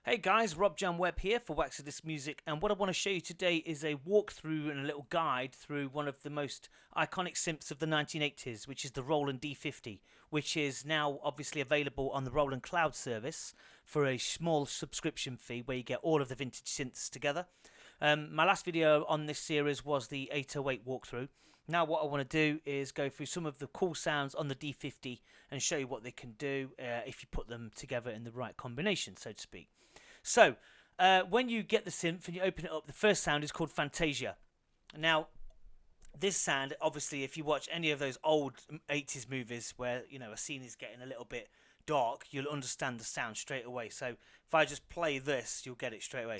Hey guys, Rob Jan Webb here for Waxadisc Music, and what I want to show you today is a walkthrough and a little guide through one of the most iconic synths of the 1980s, which is the Roland D-50, which is now obviously available on the Roland Cloud service for a small subscription fee where you get all of the vintage synths together. My last video on this series was the 808 walkthrough. Now what I want to do is go through some of the cool sounds on the D50 and show you what they can do if you put them together in the right combination, so to speak. So, when you get the synth and you open it up, the first sound is called Fantasia. Now, this sound, obviously, if you watch any of those old 80s movies where, you know, a scene is getting a little bit dark, you'll understand the sound straight away. So, if I just play this, you'll get it straight away.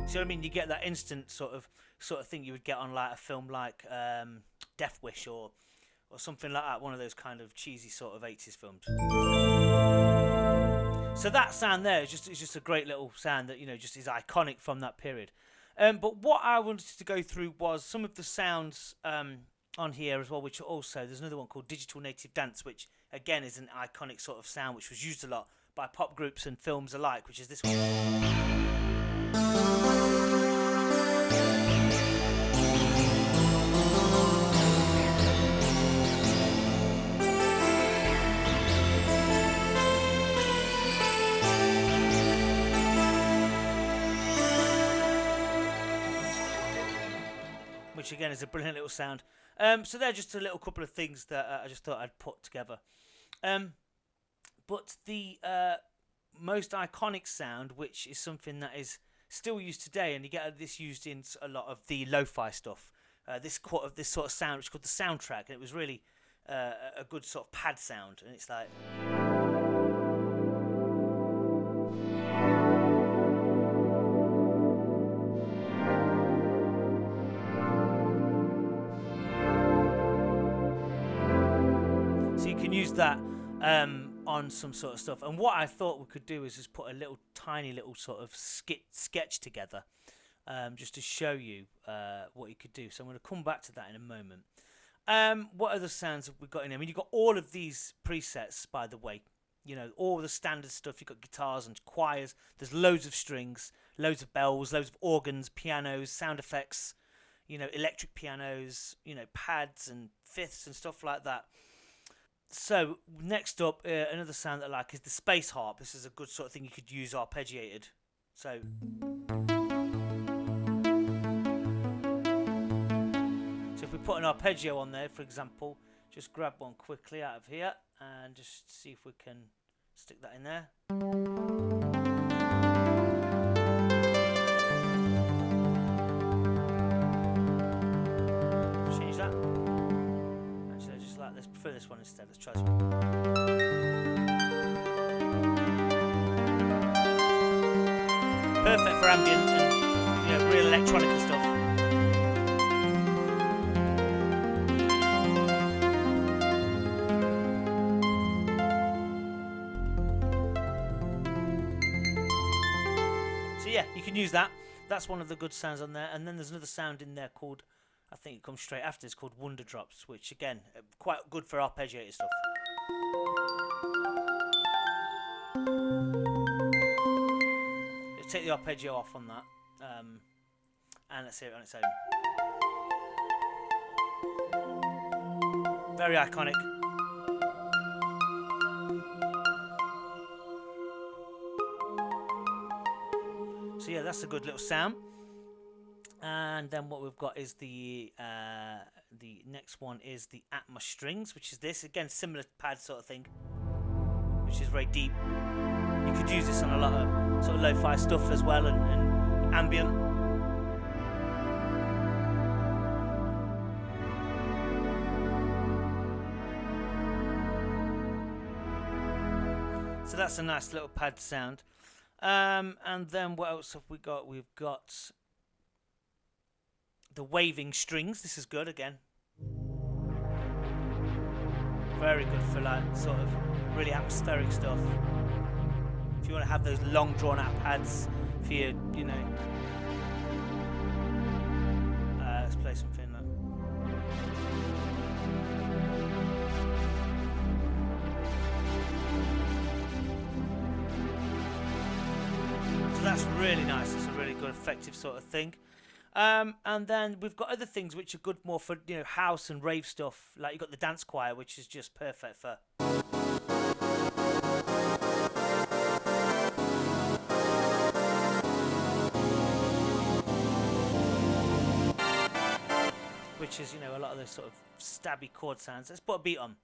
So I mean, you get that instant sort of thing you would get on like a film like Death Wish or something like that, one of those kind of cheesy sort of 80s films. So that sound there is just a great little sound that, you know, just is iconic from that period. But what I wanted to go through was some of the sounds on here as well, which are also, there's another one called Digital Native Dance, which again is an iconic sort of sound which was used a lot by pop groups and films alike, which is this one. Which again is a brilliant little sound. So they're just a little couple of things that I just thought I'd put together. But the most iconic sound, which is something that is still used today, and you get this used in a lot of the lo-fi stuff. This sort of sound, which is called the soundtrack, and it was really a good sort of pad sound, and it's like. So you can use that on some sort of stuff, and what I thought we could do is just put a little tiny little sort of sketch together, just to show you what you could do. So I'm going to come back to that in a moment. What other sounds have we got in here? I mean, you've got all of these presets, by the way, you know, all the standard stuff. You've got guitars and choirs, there's loads of strings, loads of bells, loads of organs, pianos, sound effects, you know, electric pianos, you know, pads and fifths and stuff like that. So next up, another sound that I like is the space harp. This is a good sort of thing you could use arpeggiated. So if we put an arpeggio on there, for example, just grab one quickly out of here and just see if we can stick that in there. Change that. Let's prefer this one instead. Let's try this one. Perfect for ambient and, you know, real electronic and stuff. So yeah, you can use that. That's one of the good sounds on there. And then there's another sound in there called, I think it comes straight after, it's called Wonder Drops, which again, quite good for arpeggiated stuff. Let's take the arpeggio off on that, and let's hear it on its own. Very iconic. So yeah, that's a good little sound. And then what we've got is the next one is the Atmos strings, which is this, again, similar pad sort of thing, which is very deep. You could use this on a lot of sort of lo-fi stuff as well, and ambient. So that's a nice little pad sound. And then what else have we got? We've got the waving strings. This is good again. Very good for like sort of really atmospheric stuff. If you want to have those long drawn out pads for your, you know. Let's play something. So that's really nice. It's a really good, effective sort of thing. And then we've got other things which are good more for, you know, house and rave stuff. Like you've got the dance choir, which is just perfect for. Which is, you know, a lot of those sort of stabby chord sounds. Let's put a beat on.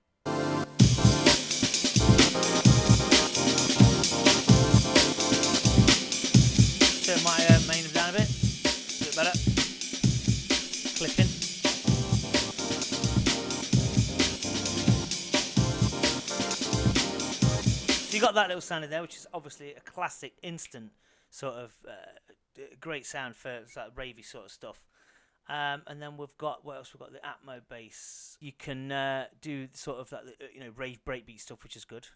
Turn my main down a bit. Do it better. Clipping. So you got that little sound in there, which is obviously a classic instant sort of great sound for that ravey sort of stuff. And then we've got, what else? We've got the Atmo bass. You can do sort of like the, you know, rave breakbeat stuff, which is good.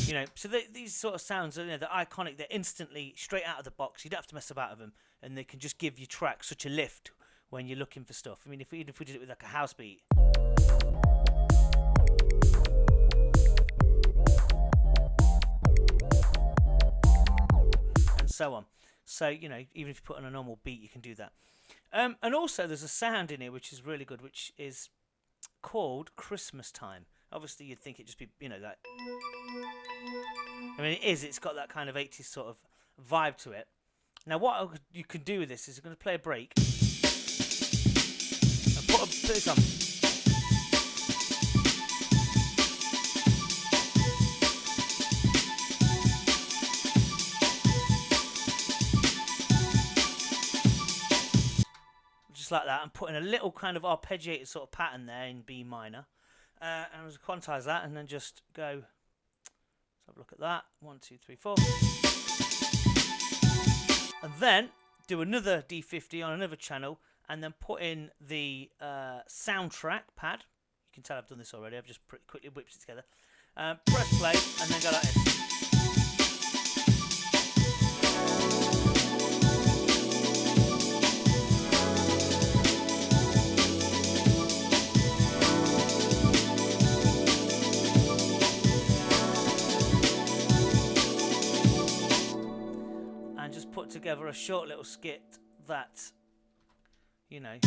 You know, so these sort of sounds, you know, they're iconic. They're instantly straight out of the box. You don't have to mess about with them, and they can just give your track such a lift when you're looking for stuff. I mean, if we did it with like a house beat, and so on. So, you know, even if you put on a normal beat, you can do that. And also, there's a sound in here which is really good, which is called Christmas Time. Obviously, you'd think it'd just be, you know, that. I mean, it is. It's got that kind of 80s sort of vibe to it. Now, what you can do with this is you're going to play a break. Put this on. Just like that, and put in a little kind of arpeggiator sort of pattern there in B minor. And I'll quantize that and then just go. Let's have a look at that. 1, 2, 3, 4. And then do another D50 on another channel. And then put in the soundtrack pad. You can tell I've done this already. I've just pretty quickly whipped it together. Press play and then go like this. And just put together a short little skit that, you know,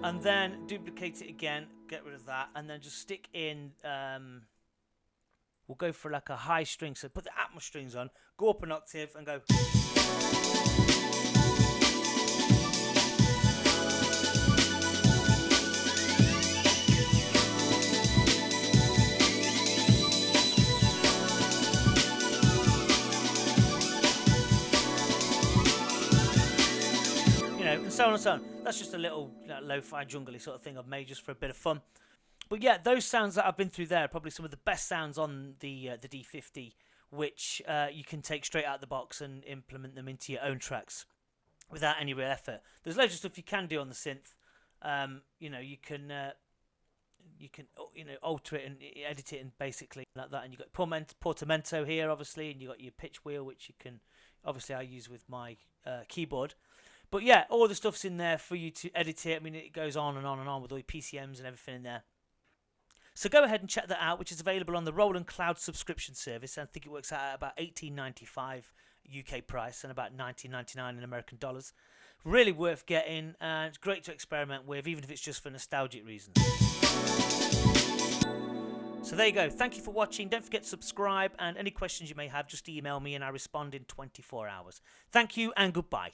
and then duplicate it again, get rid of that, and then just stick in, we'll go for like a high string, so put the Atmos strings on, go up an octave and go. And so on and so on. That's just a little lo-fi jungly sort of thing I've made just for a bit of fun. But yeah, those sounds that I've been through there are probably some of the best sounds on the D50, which you can take straight out of the box and implement them into your own tracks without any real effort. There's loads of stuff you can do on the synth. You know, you can alter it and edit it and basically like that. And you've got portamento here, obviously, and you've got your pitch wheel, which you can, obviously I use with my keyboard. But yeah, all the stuff's in there for you to edit it. I mean, it goes on and on and on with all your PCMs and everything in there. So go ahead and check that out, which is available on the Roland Cloud subscription service. I think it works out at about $18.95 UK price and about $19.99 in American dollars. Really worth getting, and it's great to experiment with, even if it's just for nostalgic reasons. So there you go. Thank you for watching. Don't forget to subscribe, and any questions you may have, just email me and I respond in 24 hours. Thank you and goodbye.